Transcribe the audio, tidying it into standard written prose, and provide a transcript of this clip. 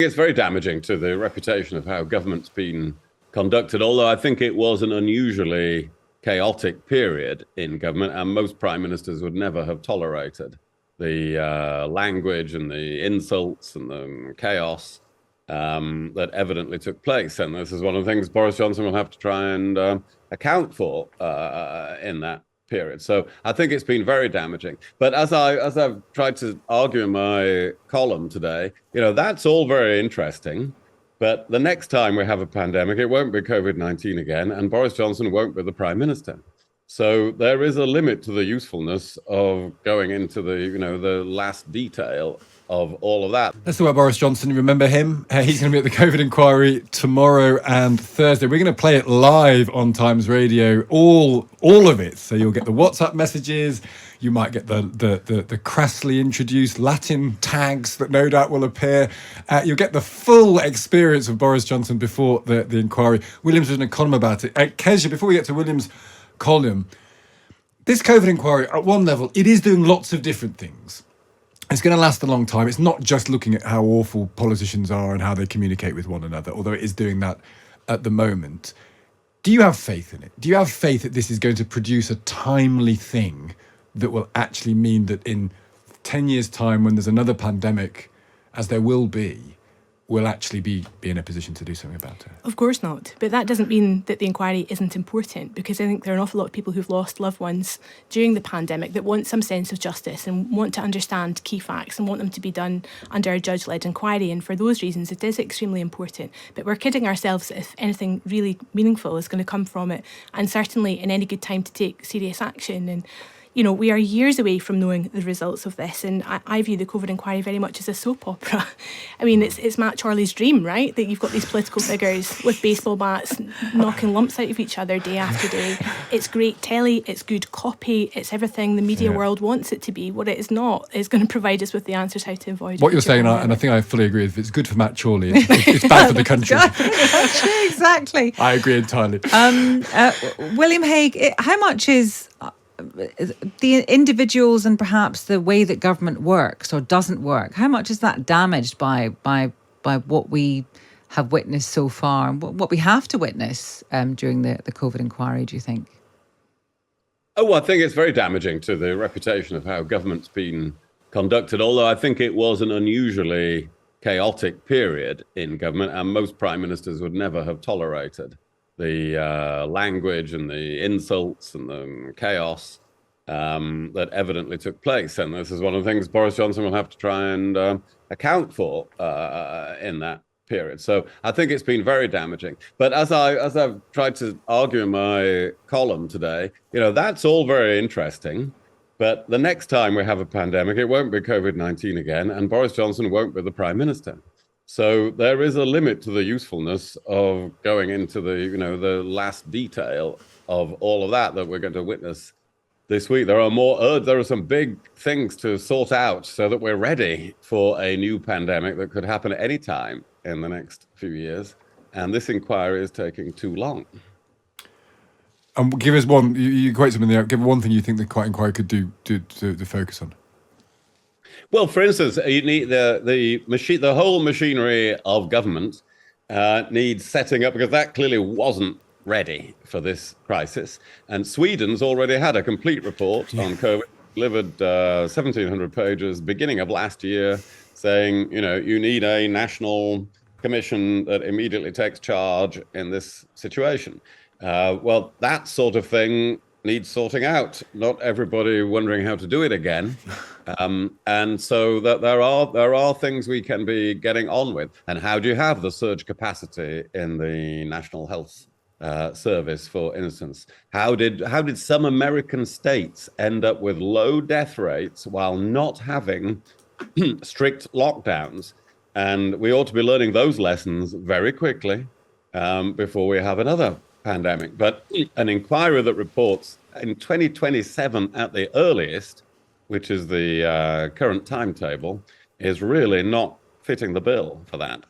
It's very damaging to the reputation of how government's been conducted, although I think it was an unusually chaotic period in government, and most prime ministers would never have tolerated the language and the insults and the chaos that evidently took place. And this is one of the things Boris Johnson will have to try and account for in that period. So I think it's been very damaging. But as I've tried to argue in my column today, that's all very interesting. But the next time we have a pandemic, it won't be COVID-19 again, and Boris Johnson won't be the prime minister. So there is a limit to the usefulness of going into the last detail of all of that. Let's talk about Boris Johnson. You remember him? He's going to be at the COVID inquiry tomorrow and Thursday. We're going to play it live on Times Radio, all of it. So you'll get the WhatsApp messages. You might get the crassly introduced Latin tags that no doubt will appear. You'll get the full experience of Boris Johnson before the inquiry. William's written a column about it. Kezia, before we get to William's column, this COVID inquiry, at one level, it is doing lots of different things. It's going to last a long time. It's not just looking at how awful politicians are and how they communicate with one another, although it is doing that at the moment. Do you have faith in it? Do you have faith that this is going to produce a timely thing that will actually mean that in 10 years' time, when there's another pandemic, as there will be, we'll actually be in a position to do something about it? Of course not. But that doesn't mean that the inquiry isn't important, because I think there are an awful lot of people who've lost loved ones during the pandemic that want some sense of justice and want to understand key facts and want them to be done under a judge-led inquiry. And for those reasons, it is extremely important. But we're kidding ourselves if anything really meaningful is going to come from it, and certainly in any good time to take serious action. And we are years away from knowing the results of this, and I view the COVID inquiry very much as a soap opera. I mean, it's Matt Chorley's dream, right? That you've got these political figures with baseball bats knocking lumps out of each other day after day. It's great telly, it's good copy, it's everything the media world wants it to be. What it is not is going to provide us with the answers how to avoid it. What you're saying, and I think I fully agree, if it's good for Matt Chorley, it's bad for the country. Exactly. I agree entirely. William Hague, how much is the individuals and perhaps the way that government works or doesn't work, how much is that damaged by what we have witnessed so far and what we have to witness during the COVID inquiry, do you think? Oh, I think it's very damaging to the reputation of how government's been conducted, although I think it was an unusually chaotic period in government, and most prime ministers would never have tolerated the language and the insults and the chaos that evidently took place. And this is one of the things Boris Johnson will have to try and account for in that period. So I think it's been very damaging. But as I've tried to argue in my column today, that's all very interesting. But the next time we have a pandemic, it won't be COVID-19 again, and Boris Johnson won't be the prime minister. So there is a limit to the usefulness of going into the last detail of all of that we're going to witness this week. There are some big things to sort out so that we're ready for a new pandemic that could happen at any time in the next few years. And this inquiry is taking too long. Give us one. You quote something there. Give one thing you think the inquiry could do to focus on. Well, for instance, you need the whole machinery of government needs setting up, because that clearly wasn't ready for this crisis. And Sweden's already had a complete report on COVID, delivered 1,700 pages beginning of last year, saying, you need a national commission that immediately takes charge in this situation. Well, that sort of thing needs sorting out. Not everybody wondering how to do it again. And so that there are things we can be getting on with. And how do you have the surge capacity in the National Health Service, for instance? How did some American states end up with low death rates while not having strict lockdowns? And we ought to be learning those lessons very quickly before we have another pandemic. But an inquiry that reports in 2027 at the earliest, which is the current timetable, is really not fitting the bill for that.